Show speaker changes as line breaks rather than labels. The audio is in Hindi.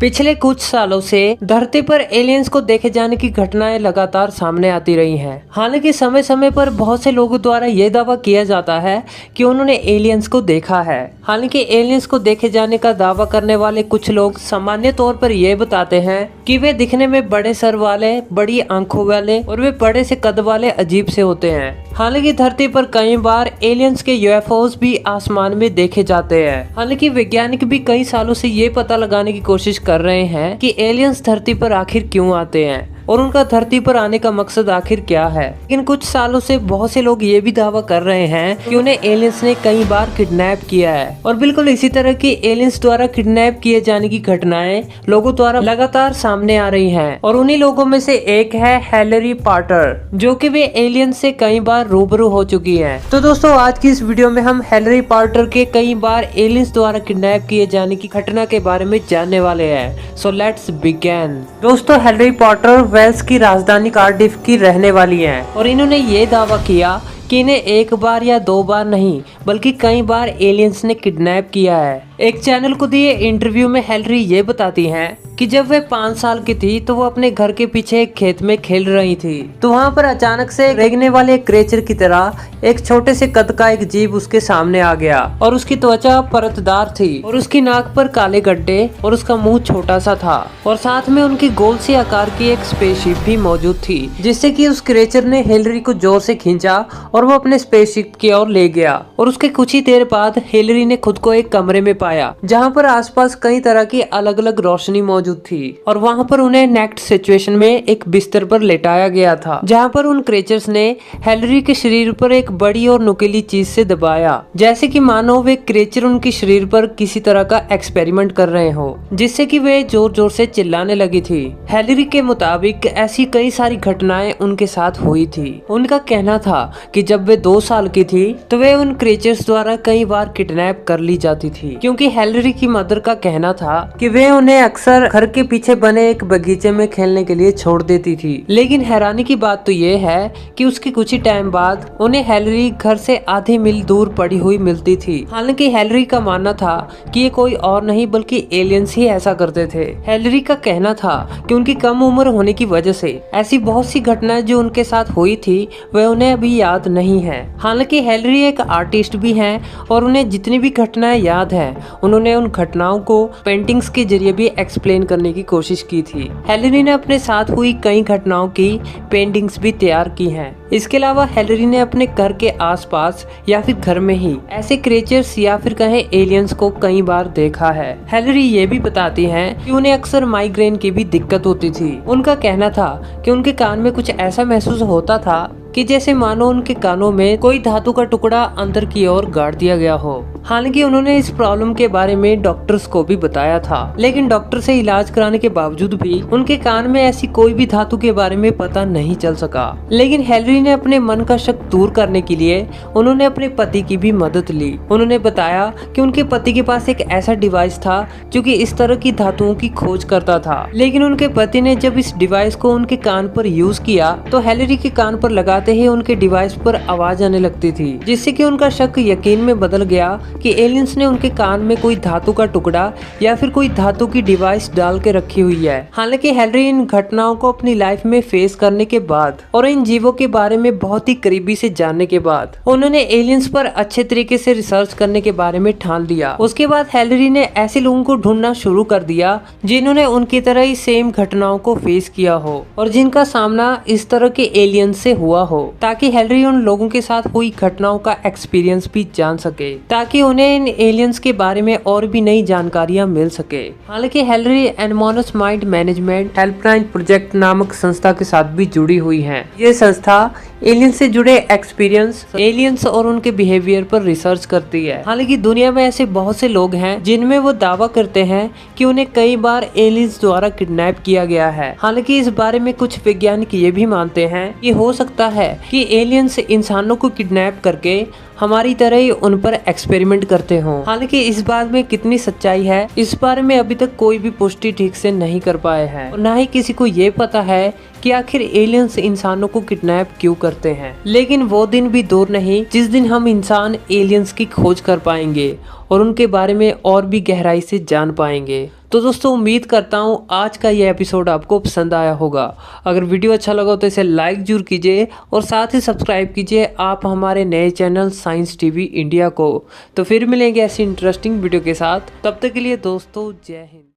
पिछले कुछ सालों से धरती पर एलियंस को देखे जाने की घटनाएं लगातार सामने आती रही हैं। हालांकि समय समय पर बहुत से लोगों द्वारा यह दावा किया जाता है कि उन्होंने एलियंस को देखा है। हालांकि एलियंस को देखे जाने का दावा करने वाले कुछ लोग सामान्य तौर पर यह बताते हैं कि वे दिखने में बड़े सर वाले, बड़ी आंखों वाले और वे बड़े से कद वाले अजीब से होते हैं। हालांकि धरती पर कई बार एलियंस के यूएफओस भी आसमान में देखे जाते हैं। हालांकि वैज्ञानिक भी कई सालों से ये पता लगाने की कोशिश कर रहे हैं कि एलियंस धरती पर आखिर क्यों आते हैं और उनका धरती पर आने का मकसद आखिर क्या है। लेकिन कुछ सालों से बहुत से लोग ये भी दावा कर रहे हैं कि उन्हें एलियंस ने कई बार किडनैप किया है और बिल्कुल इसी तरह की एलियंस द्वारा किडनैप किए जाने की घटनाएं लोगों द्वारा लगातार सामने आ रही हैं। और उन्हीं लोगों में से एक है हिलरी पॉटर, जो कि वे एलियंस से कई बार रूबरू हो चुकी है। तो दोस्तों, आज की इस वीडियो में हम हिलरी पॉटर के कई बार एलियंस द्वारा किडनैप किए जाने की घटना के बारे में जानने वाले हैं। So let's begin. दोस्तों, हिलरी पॉटर वेल्स की राजधानी कार्डिफ की रहने वाली हैं और इन्होंने ये दावा किया कि इन्हें एक बार या दो बार नहीं बल्कि कई बार एलियंस ने किडनैप किया है। एक चैनल को दिए इंटरव्यू में हिलरी ये बताती हैं कि जब वे 5 साल की थी तो वो अपने घर के पीछे एक खेत में खेल रही थी, तो वहाँ पर अचानक से रेंगने वाले क्रेचर की तरह एक छोटे से कद का एक जीव उसके सामने आ गया और उसकी त्वचा परतदार थी और उसकी नाक पर काले गड्ढे और उसका मुंह छोटा सा था और साथ में उनकी गोल सी आकार की एक स्पेसशिप भी मौजूद थी, जिससे कि उस क्रेचर ने हिलरी को जोर से खींचा और वो अपने स्पेसशिप की ओर ले गया। और उसके कुछ ही देर बाद हिलरी ने खुद को एक कमरे में पाया जहाँ पर आसपास कई तरह की अलग अलग रोशनी मौजूद थी और वहाँ पर उन्हें नेक्ड सिचुएशन में एक बिस्तर पर लेटाया गया था, जहाँ पर उन क्रेचर्स ने हिलरी के शरीर पर एक बड़ी और नुकीली चीज से दबाया, जैसे कि मानो वे क्रेचर उनके शरीर पर किसी तरह का एक्सपेरिमेंट कर रहे हो, जिससे कि वे जोर जोर से चिल्लाने लगी थी। हिलरी के मुताबिक ऐसी कई सारी घटनाएं उनके साथ हुई थी। उनका कहना था कि जब वे 2 साल की थी तो वे उन क्रेचर्स द्वारा कई बार किडनैप कर ली जाती थी, क्योंकि हिलरी की मदर का कहना था कि वे उन्हें अक्सर घर के पीछे बने एक बगीचे में खेलने के लिए छोड़ देती थी। लेकिन हैरानी की बात तो ये है कि उसके कुछ ही टाइम बाद उन्हें हिलरी घर से आधे मील दूर पड़ी हुई मिलती थी। हालांकि हिलरी का मानना था कि ये कोई और नहीं बल्कि एलियंस ही ऐसा करते थे। हिलरी का कहना था कि उनकी कम उम्र होने की वजह से ऐसी बहुत सी घटनाएं जो उनके साथ हुई थी वह उन्हें अभी याद नहीं है। हालांकि हिलरी एक आर्टिस्ट भी हैं और उन्हें जितनी भी घटनाएं याद है उन्होंने उन घटनाओं को पेंटिंग्स के जरिए भी एक्सप्लेन करने की कोशिश की थी। हिलरी ने अपने साथ हुई कई घटनाओं की पेंटिंग्स भी तैयार की हैं। इसके अलावा हिलरी ने अपने घर के आसपास या फिर घर में ही ऐसे क्रिएचर्स या फिर कहें एलियंस को कई बार देखा है। हिलरी ये भी बताती हैं कि उन्हें अक्सर माइग्रेन की भी दिक्कत होती थी। उनका कहना था कि उनके कान में कुछ ऐसा महसूस होता था कि जैसे मानो उनके कानों में कोई धातु का टुकड़ा अंदर की ओर गाड़ दिया गया हो। हालांकि उन्होंने इस प्रॉब्लम के बारे में डॉक्टर्स को भी बताया था, लेकिन डॉक्टर से इलाज कराने के बावजूद भी उनके कान में ऐसी कोई भी धातु के बारे में पता नहीं चल सका। लेकिन हिलरी ने अपने मन का शक दूर करने के लिए उन्होंने अपने पति की भी मदद ली। उन्होंने बताया कि उनके पति के पास एक ऐसा डिवाइस था जो कि इस तरह की धातुओं की खोज करता था, लेकिन उनके पति ने जब इस डिवाइस को उनके कान पर यूज किया तो हिलरी के कान पर लगाते ही उनके डिवाइस पर आवाज आने लगती थी, जिससे कि उनका शक यकीन में बदल गया कि एलियंस ने उनके कान में कोई धातु का टुकड़ा या फिर कोई धातु की डिवाइस डाल के रखी हुई है। हालांकि हिलरी इन घटनाओं को अपनी लाइफ में फेस करने के बाद और इन जीवों के बारे में बहुत ही करीबी से जानने के बाद उन्होंने एलियंस पर अच्छे तरीके से रिसर्च करने के बारे में ठान लिया। उसके बाद हिलरी ने ऐसे लोगों को ढूंढना शुरू कर दिया जिन्होंने उनकी तरह ही सेम घटनाओं को फेस किया हो और जिनका सामना इस तरह के एलियंस से हुआ हो, ताकि हिलरी उन लोगों के साथ हुई घटनाओं का एक्सपीरियंस भी जान सके, ताकि उन्हें इन एलियंस के बारे में और भी नई जानकारियां मिल सके। हालांकि Hillary anonymous mind management helpline project नामक संस्था के साथ भी जुड़ी हुई है। ये संस्था एलियंस से जुड़े एक्सपीरियंस, एलियंस और उनके बिहेवियर पर रिसर्च करती है। हालांकि दुनिया में ऐसे बहुत से लोग हैं जिनमें वो दावा करते हैं कि उन्हें कई बार एलियंस द्वारा किडनैप किया गया है। हालांकि इस बारे में कुछ वैज्ञानिक ये भी मानते हैं कि हो सकता है कि एलियंस इंसानों को किडनैप करके हमारी तरह ही उन पर एक्सपेरिमेंट करते हों। हालांकि इस बात में कितनी सच्चाई है इस बारे में अभी तक कोई भी पुष्टि ठीक से नहीं कर पाए हैं और न ही किसी को ये पता है कि आखिर एलियंस इंसानों को किडनैप क्यों करते हैं। लेकिन वो दिन भी दूर नहीं जिस दिन हम इंसान एलियंस की खोज कर पाएंगे और उनके बारे में और भी गहराई से जान पाएंगे। तो दोस्तों उम्मीद करता हूँ आज का ये एपिसोड आपको पसंद आया होगा। अगर वीडियो अच्छा लगा तो इसे लाइक जरूर कीजिए और साथ ही सब्सक्राइब कीजिए आप हमारे नए चैनल साइंस टीवी इंडिया को। तो फिर मिलेंगे ऐसी इंटरेस्टिंग वीडियो के साथ, तब तक के लिए दोस्तों जय हिंद।